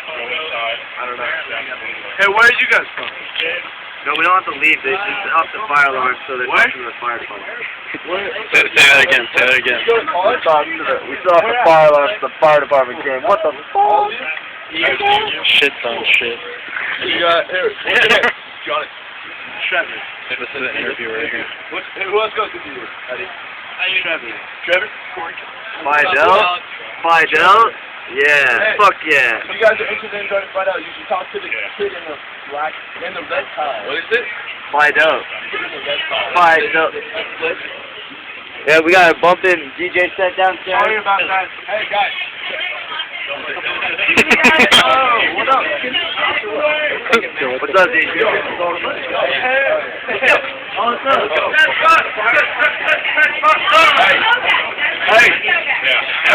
I don't know. Hey, where are you guys from? No, we don't have to leave. They just off the fire alarm, so they're talking to the fire department. Say that again. Say that again. We still have the fire alarm, so the fire department came. What the fuck? Shit's on shit. You got here. Got it. Trevor. This is an interview right here. Who else goes with you? Trevor. Trevor? Fidel? Yeah, Hey. fuck yeah. If you guys are interested in trying to find out, you should talk to the kid in the red tie. What is it? Fidel. Kid in the red tie. Fidel. Yeah, we got a bump in DJ set downstairs. Sorry about that. Hey, guys. What up? What's up, DJ? Hey. Hey. Yeah.